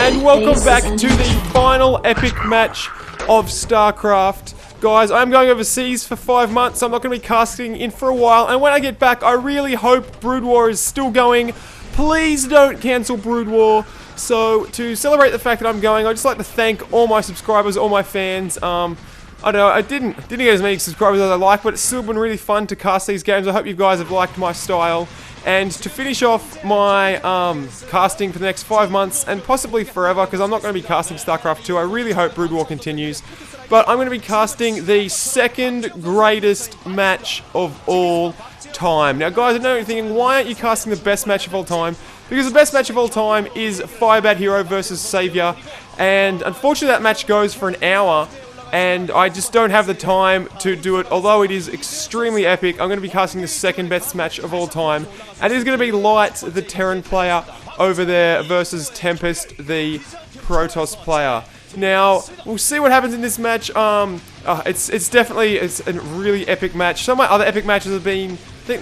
And welcome back to the final epic match of Starcraft. Guys, I'm going overseas for 5 months. I'm not going to be casting in for a while. And when I get back, I really hope Broodwar is still going. Please don't cancel Broodwar. So, to celebrate the fact that I'm going, I'd just like to thank all my subscribers, all my fans. I don't know, I didn't get as many subscribers as I like, but it's still been really fun to cast these games. I hope you guys have liked my style. And to finish off my casting for the next 5 months, and possibly forever, because I'm not going to be casting StarCraft 2, I really hope Broodwar continues. But I'm going to be casting the second greatest match of all time. Now guys, I know you're thinking, why aren't you casting the best match of all time? Because the best match of all time is Firebat Hero versus Savior. And unfortunately that match goes for an hour. And I just don't have the time to do it, although it is extremely epic. I'm going to be casting the second best match of all time. And it is going to be Light, the Terran player, over there versus Tempest, the Protoss player. Now, we'll see what happens in this match. It's definitely a really epic match. Some of my other epic matches have been, I think,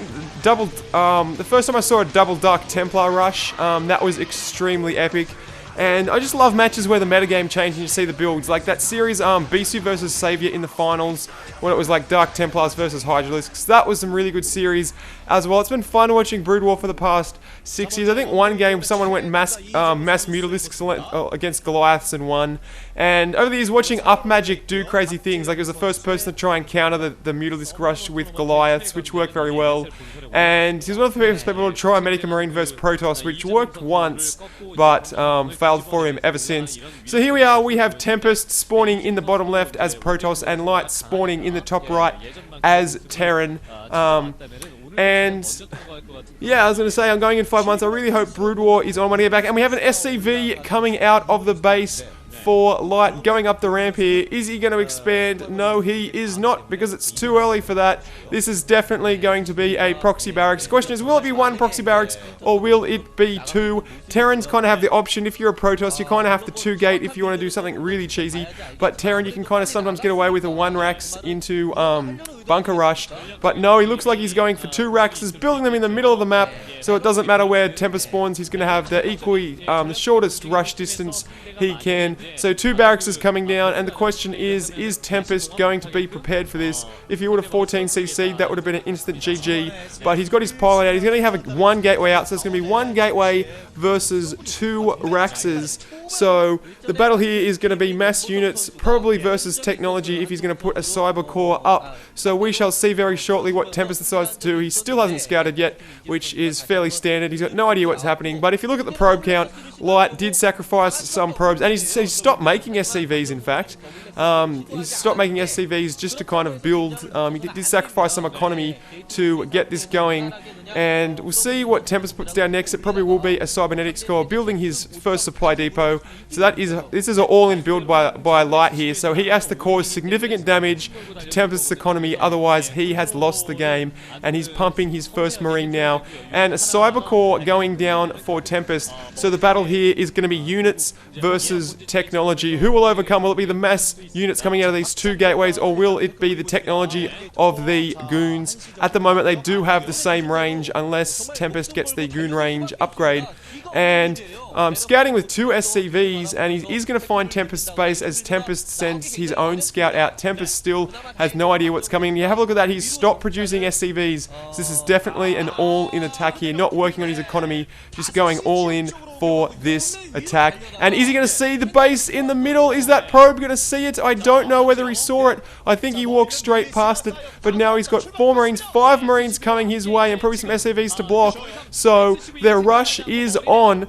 the first time I saw a double Dark Templar rush, that was extremely epic. And I just love matches where the metagame changed and you see the builds. Like that series, Bisu versus Savior in the finals, when it was like Dark Templars versus Hydralisks. That was some really good series as well. It's been fun watching Broodwar for the past 6 years. I think one game someone went mass Mutalisks against Goliaths and won. And over the years, watching Up Magic do crazy things. Like it was the first person to try and counter the Mutalisk rush with Goliaths, which worked very well. And he was one of the first people to try Medica Marine versus Protoss, which worked once, but failed for him ever since. So here we are, we have Tempest spawning in the bottom left as Protoss, and Light spawning in the top right as Terran. And yeah, I was going to say, I'm going in 5 months. I really hope Broodwar is on when I get back. And we have an SCV coming out of the base for Light, going up the ramp here. Is he going to expand? No, he is not, because it's too early for that. This is definitely going to be a proxy barracks. The question is, will it be one proxy barracks, or will it be two? Terrans kind of have the option. If you're a Protoss, you kind of have to 2-gate if you want to do something really cheesy. But Terran, you can kind of sometimes get away with a 1 Rax into bunker rush. But no, he looks like he's going for 2 Raxes, building them in the middle of the map, so it doesn't matter where Tempest spawns. He's going to have the the shortest rush distance he can. So 2 barracks is coming down, and the question is Tempest going to be prepared for this? If he would have 14 CC'd, that would have been an instant GG, but he's got his pilot out. He's going to have 1 gateway out, so it's going to be 1 gateway versus 2 Raxes. So the battle here is going to be mass units, probably versus technology, if he's going to put a cyber core up. So we shall see very shortly what Tempest decides to do. He still hasn't scouted yet, which is fairly standard. He's got no idea what's happening, but if you look at the probe count, Light did sacrifice some probes, and he's stopped making SCVs, in fact. He's stopped making SCVs just to kind of build. He did sacrifice some economy to get this going, and we'll see what Tempest puts down next. It probably will be a cybernetics core, building his first supply depot. So this is an all-in build by Light here, so he has to cause significant damage to Tempest's economy, otherwise he has lost the game, and he's pumping his first Marine now, and a cyber core going down for Tempest. So the battle here is going to be units versus technology. Who will overcome? Will it be the mass units coming out of these 2 gateways, or will it be the technology of the goons? At the moment they do have the same range, unless Tempest gets the goon range upgrade. And scouting with 2 SCVs, and he is going to find Tempest's base as Tempest sends his own scout out. Tempest still has no idea what's coming. You have a look at that, he's stopped producing SCVs. So this is definitely an all-in attack here, not working on his economy, just going all in for this attack. And is he going to see the base in the middle? Is that probe going to see it? I don't know whether he saw it. I think he walked straight past it, but now he's got 4 Marines, 5 Marines coming his way, and probably some SCVs to block. So their rush is on.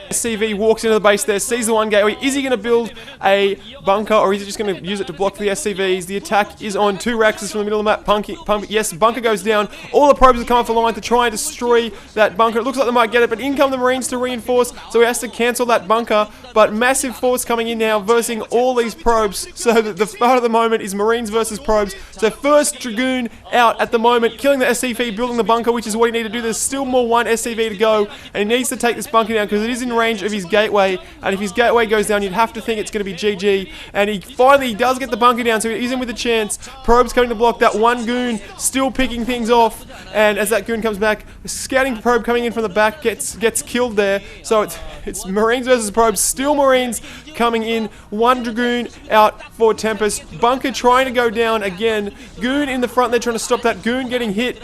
SCV walks into the base there, sees the 1 gateway. Is he going to build a bunker, or is he just going to use it to block the SCVs? The attack is on 2 Raxes from the middle of the map. Yes, bunker goes down. All the probes are coming for line to try and destroy that bunker. It looks like they might get it, but in come the Marines to reinforce, so he has to cancel that bunker. But massive force coming in now, versing all these probes. So the start of the moment is Marines versus probes. So first Dragoon out at the moment, killing the SCV, building the bunker, which is what he needs to do. There's still more 1 SCV to go, and he needs to take this bunker down, because it is in range of his gateway, and if his gateway goes down, you'd have to think it's going to be GG, and he finally does get the bunker down, so he is in with a chance. Probe's coming to block that one goon, still picking things off, and as that goon comes back, the scouting probe coming in from the back gets killed there, so it's Marines versus Probes, still Marines coming in, one Dragoon out for Tempest, bunker trying to go down again, goon in the front, they're trying to stop that goon getting hit,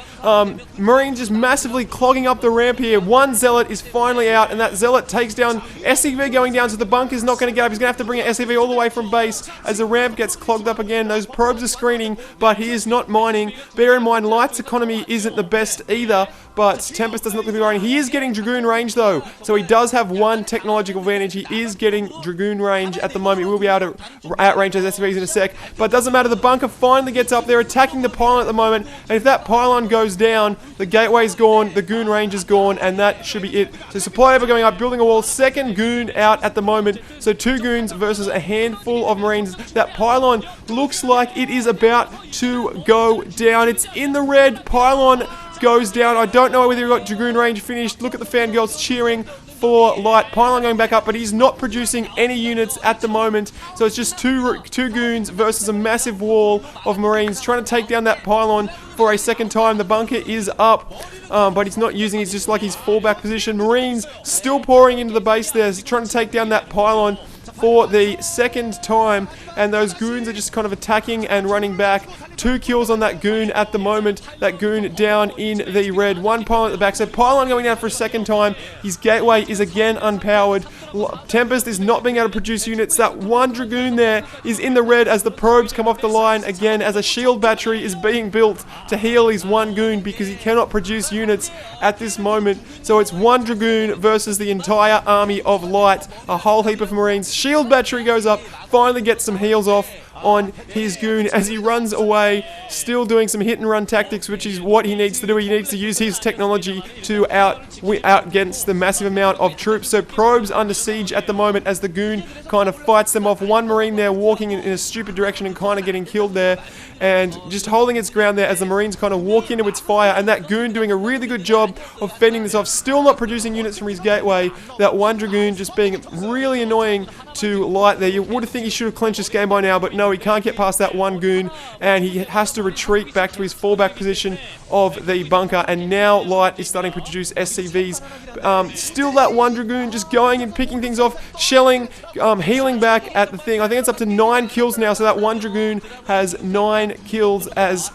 Marines just massively clogging up the ramp here, one Zealot is finally out, and that Zealot takes down SCV going down, so the bunker's not going to get up, he's going to have to bring an SCV all the way from base, as the ramp gets clogged up again, those probes are screening, but he is not mining, bear in mind, Light's economy isn't the best either, but Tempest doesn't look to be mining, he is getting Dragoon range though, so he does have one technological advantage, he is getting Dragoon range at the moment, he will be able to outrange those SCVs in a sec, but doesn't matter, the bunker finally gets up, they're attacking the pylon at the moment, and if that pylon goes down, the gateway's gone, the goon range is gone, and that should be it. So supply over going up, building a wall, second goon out at the moment, so two goons versus a handful of Marines. That pylon looks like it is about to go down, it's in the red, pylon goes down, I don't know whether he got Dragoon range finished, look at the fangirls cheering for Light, pylon going back up, but he's not producing any units at the moment, so it's just two goons versus a massive wall of Marines trying to take down that pylon for a second time. The bunker is up, but he's not using it, it's just like his fallback position. Marines still pouring into the base there, trying to take down that pylon for the second time, and those goons are just kind of attacking and running back. 2 kills on that goon at the moment, that goon down in the red, one pylon at the back, so pylon going down for a second time, his gateway is again unpowered, Tempest is not being able to produce units, that one Dragoon there is in the red as the probes come off the line again, as a shield battery is being built to heal his one goon because he cannot produce units at this moment, so it's one Dragoon versus the entire army of Light, a whole heap of Marines. Shield battery goes up, finally gets some heals off on his goon as he runs away, still doing some hit and run tactics, which is what he needs to do. He needs to use his technology to out against the massive amount of troops. So probes under siege at the moment as the goon kind of fights them off. One Marine there walking in a stupid direction and kind of getting killed there, and just holding its ground there as the Marines kind of walk into its fire, and that goon doing a really good job of fending this off, still not producing units from his gateway. That one Dragoon just being really annoying to Light there. You would have think he should have clinched this game by now, but no, he can't get past that one goon, and he has to retreat back to his fallback position of the bunker, and now Light is starting to produce SCVs. Still that one Dragoon just going and picking things off, shelling, healing back at the thing. I think it's up to 9 kills now, so that one Dragoon has 9 kills as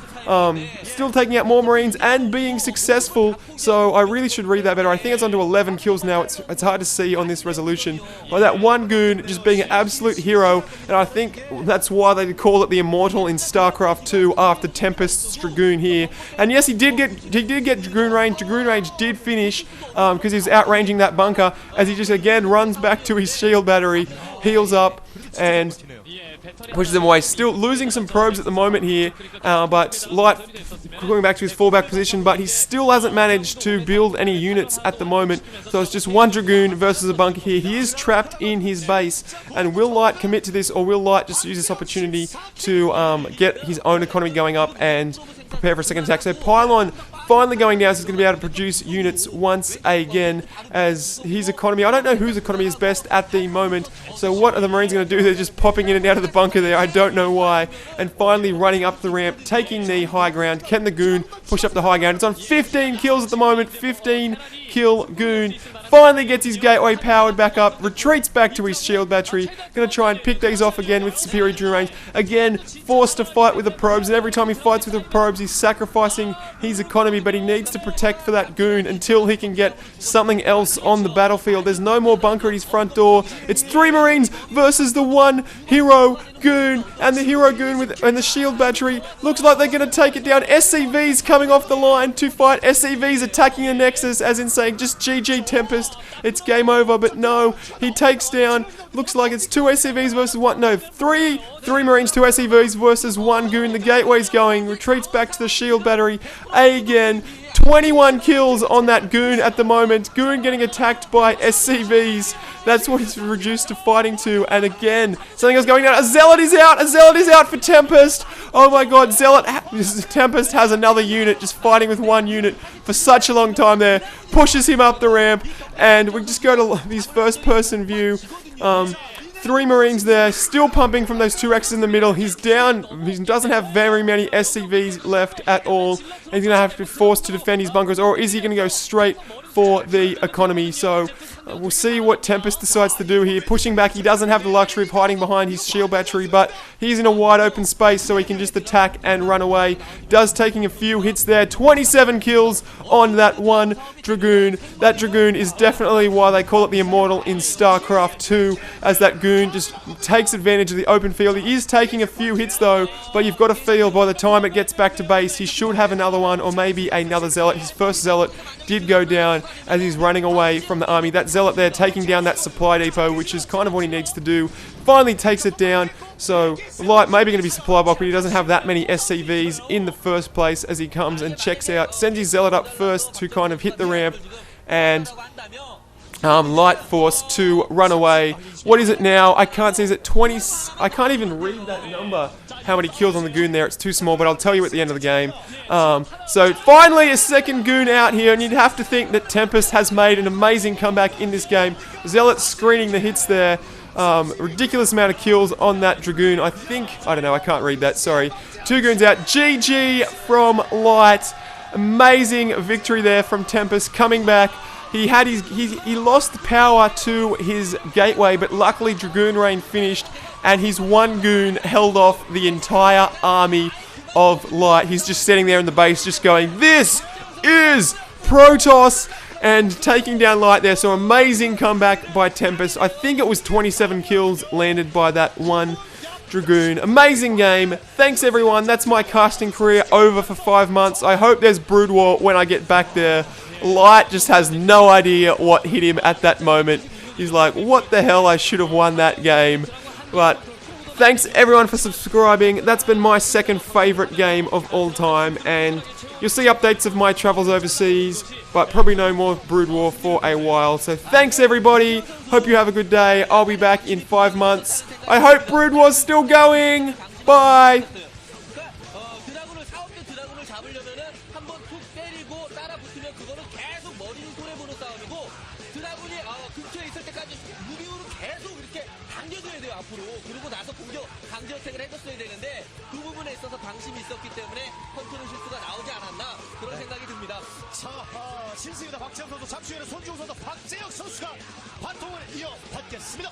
still taking out more Marines and being successful, so I really should read that better. I think it's on to 11 kills now. It's hard to see on this resolution, but that one goon just being an absolute hero, and I think that's why they call it the Immortal in Starcraft 2 after Tempest's Dragoon here. And yes, he did get Dragoon range. Dragoon range did finish because he was outranging that bunker as he just again runs back to his shield battery, heals up, and pushes them away. Still losing some probes at the moment here, but Light going back to his fallback position, but he still hasn't managed to build any units at the moment, so it's just one Dragoon versus a bunker here. He is trapped in his base, and will Light commit to this, or will Light just use this opportunity to get his own economy going up and prepare for a second attack? So Pylon finally going down, so he's going to be able to produce units once again as his economy, I don't know whose economy is best at the moment, so what are the Marines going to do? They're just popping in and out of the bunker there, I don't know why, and finally running up the ramp, taking the high ground. Can the goon push up the high ground? It's on 15 kills at the moment, 15 kill goon, finally gets his gateway powered back up, retreats back to his shield battery, going to try and pick these off again with superior Dragoon range, again forced to fight with the probes, and every time he fights with the probes he's sacrificing his economy, but he needs to protect for that goon until he can get something else on the battlefield. There's no more bunker at his front door, it's 3 Marines versus the one hero goon, and the hero goon and the shield battery looks like they're going to take it down. SCVs coming off the line to fight, SCVs attacking a Nexus, as in saying just GG Tempest, it's game over, but no, he takes down, looks like it's 2 SCVs versus 1, no, 3 Marines, 2 SCVs versus 1 goon. The gateway's going, retreats back to the shield battery again, 21 kills on that goon at the moment. Goon getting attacked by SCVs. That's what he's reduced to fighting to. And again, something else going down. A Zealot is out. A Zealot is out for Tempest. Oh my god, Tempest has another unit just fighting with one unit for such a long time there. Pushes him up the ramp. And we just go to these first-person view. 3 Marines there, still pumping from those 2 Rexes in the middle. He's down. He doesn't have very many SCVs left at all. He's going to have to be forced to defend his bunkers, or is he going to go straight for the economy? So we'll see what Tempest decides to do here. Pushing back, he doesn't have the luxury of hiding behind his shield battery, but he's in a wide open space, so he can just attack and run away. Does taking a few hits there. 27 kills on that one Dragoon. That Dragoon is definitely why they call it the Immortal in Starcraft 2, as that goon just takes advantage of the open field. He is taking a few hits though, but you've got to feel by the time it gets back to base, he should have another one, or maybe another Zealot. His first Zealot did go down as he's running away from the army. That Zealot there taking down that supply depot, which is kind of what he needs to do. Finally takes it down. So Light maybe going to be supply block, but he doesn't have that many SCVs in the first place as he comes and checks out. Sends his Zealot up first to kind of hit the ramp, and Light forced to run away. What is it now? I can't see. Is it 20? I can't even read that number. How many kills on the goon there? It's too small, but I'll tell you at the end of the game. So finally a second goon out here, and you'd have to think that Tempest has made an amazing comeback in this game. Zealot screening the hits there. Ridiculous amount of kills on that Dragoon. I don't know, I can't read that, sorry. 2 goons out. GG from Light. Amazing victory there from Tempest coming back. He had he lost power to his gateway, but luckily Dragoon Rain finished, and his one goon held off the entire army of Light. He's just sitting there in the base just going, "This is Protoss!" and taking down Light there. So amazing comeback by Tempest. I think it was 27 kills landed by that one Dragoon. Amazing game. Thanks everyone. That's my casting career over for 5 months. I hope there's Broodwar when I get back there. Light just has no idea what hit him at that moment. He's like, what the hell, I should have won that game. But thanks everyone for subscribing. That's been my second favourite game of all time, and you'll see updates of my travels overseas, but probably no more Broodwar for a while. So thanks everybody. Hope you have a good day. I'll be back in 5 months. I hope Broodwar's still going. Bye. 그러고 나서 공격 강제 어택을 해줬어야 되는데 그 부분에 있어서 방심이 있었기 때문에 컨트롤 실수가 나오지 않았나 그런 생각이 듭니다. 자, 신승이다 박재영 선수, 잠시 후에는 손주호 선수, 박재영 선수가 바통을 이어받겠습니다.